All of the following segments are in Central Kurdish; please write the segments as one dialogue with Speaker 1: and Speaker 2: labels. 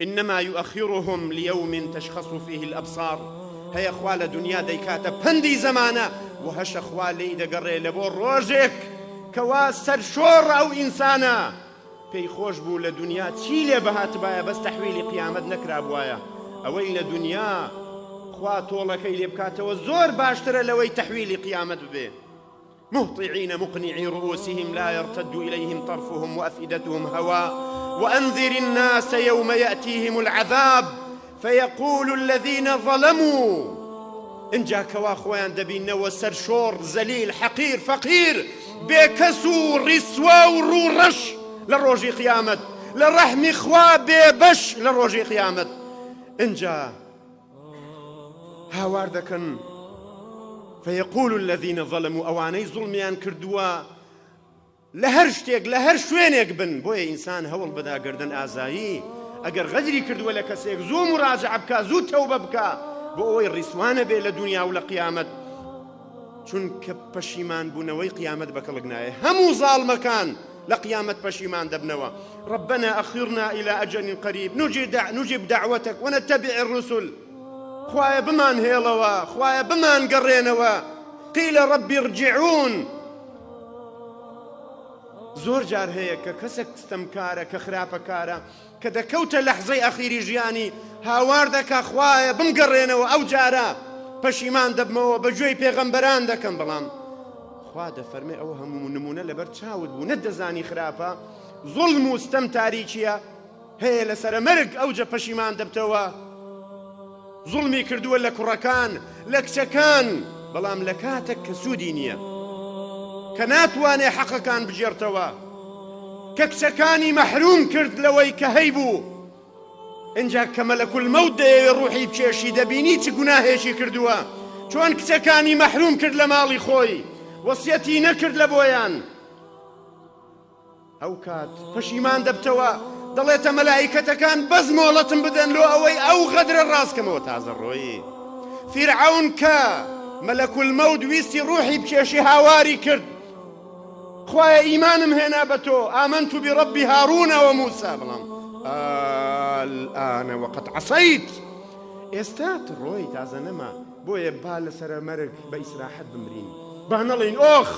Speaker 1: إنما يؤخرهم ليوم تشخص فيه الأبصار. هيا خوا لدنيا ديكاتە پەندی زمانە و هەشە خوا لێی دەگەڕێ لە بۆ ڕۆژێک کەوا سەرشۆڕ ئەو ئینسانە پێی خۆش بوو لە دنیا چی لێ بەهاتبایە بەس تەحویلی قیامەت نەکرابوایە. ئەوەی لە دنیا خوا تۆڵەکەی لێ بکاتەوە زۆر باشترە لەوەی تەحویلی قیامەت ببێ. مهطعين مقنعي رؤوسهم لا يرتد إليهم طرفهم وأفئدتهم هواء وأنذر الناس يوم يأتيهم العذاب فيقول الذين ظلموا إن جاك واخوان دبين وسرشور زليل حقير فقير بكسو رسوا ورورش للروجي قيامت للرحم خوا ببش للروجي قيامت إن جا هاواردكن فيقول الذين ظلموا أواني ظلميان كردوا لهر شتێک لە هەر شوێنێک بن بۆیە ئینسان هەوڵ بەدا گردن ئازایی ئەگەر غەدری کردووە لە کەسێک زوو مراجعە بکە زوو تەوبە بکە بۆ ئەوەی ڕیسوانە بێ لە دنیا و لە قیامەت چونکە پەشیمان بوونەوەی قیامەت بەکەڵک نایە. هەموو زاڵمەکان لە قیامەت پەشیمان دەبنەوە. ربنا أخرنا إلى أجل قريب نجيب دعوتك ونتبع الرسل. خوایە بمان هێڵەوە خوایە بمان گەڕێنەوە. قيل ربي ارجعون. زۆر جار هەیە کە کەسێک ستەمکارە کە خراپەکارە کە دەکەوتە لەحزەی ئەخیری ژیانی هاوار دەکا خوایە بمگەڕێنەوە ئەو جارە پەشیمان دەبمەوە بەگوێی پێغەمبەران دەکەم. بەڵام خوا دەفەرمێ ئەو هەموو نمونە لەبەر چاوت بوو نەدەزانی خراپە زوڵم و ستەم تاریکیە هەیە لەسەرە مەرگ ئەوجە پەشیمان دەبتەوە. زوڵمی کردووە لە کوڕەکان لە کچەکان بەڵام لە کاتێک کە سوودی نییە کە ناتوانێ حەقەکان بژێرتەوە کە کچەکانی مەحروم کرد لەوەی کە هەیبوو. ئینجا کە مەلەکول مەوت دەیەوێ ڕوحی بچێشی دەبینی چ گوناهێکی کردووە چۆن کچەکانی مەحروم کرد لە ماڵی خۆی وەسیەتی نەکرد لە بۆیان. ئەو کات پەشیمان دەبتەوە دەڵێتە مەلایکەتەکان بەس مۆڵەتم بدەن لۆ ئەوەی ئەو غەدرە ڕاستکەمەوە تازە ڕۆیی. فیرعەون کە مەلەکول مەوت ویستی ڕوحی بچێشی هاواری کرد خوایە ئیمانم هێنا بە تۆ ئامەنت بڕەبی هاڕونە و موسا. بەڵام الآن وقد عصيت. ئێستا ڕۆی تازە نەما بۆیە با لەسەرە مەرگ بە ئیسراحەت بمرین. با نەڵێین ئۆخ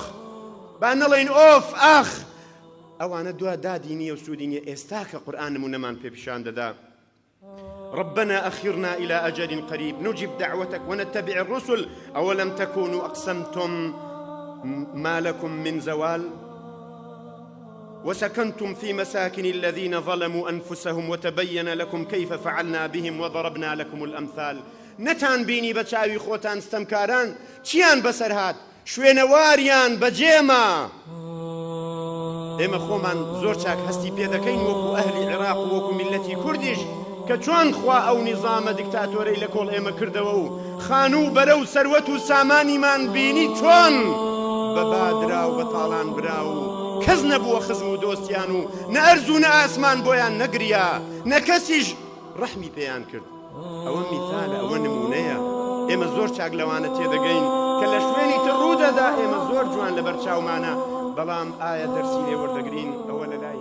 Speaker 1: با نەڵێین ئۆف ئاخ ئەوانە دوا دادی نییە و سوودی نییە. ئێستا کە قورئان نمونەمان پێ پیشان دەدا ربنا أخرنا إلى أجل قريب نجيب دعوتك ونتبع الرسل أولم تكونوا أقسمتم ما لكم من زوال وسكنتم في مساكن الذين ظلموا أنفسهم وتبين لكم كيف فعلنا بهم وضربنا لكم الأمثال. نتان بيني بچاوي خوتان ستمكاران چيان بسرهات شوێنەواریان بەجێمە. ئێمە خۆمان زۆر چاک هەستی پێ دەکەین وەکو ئەهلی عێراق و وەکو میلەتی کوردیش کە چۆن خوا ئەو نیزامە دیکتاتۆرەی لە کۆڵ ئێمە کردەوە و خانوو بەرە و سەروەت و سامانیمان بینی چۆن بەبادرا و بەتاڵان برا و کەس نەبووە خزم و دۆستیان و نە ئەرز و نە ئاسمان بۆیان نەگریا نە کەسیش ڕەحمی پێیان کرد. ئەوە میثالە ئەوە نمونەیە. ئێمە زۆر چاک لەوانە تێدەگەین کە لە شوێنی تر ڕوودەدا ئێمە زۆر جوان لەبەر چاومانە بەڵام ئایا دەرسی لێ وەردەگرین ئەوە لە لای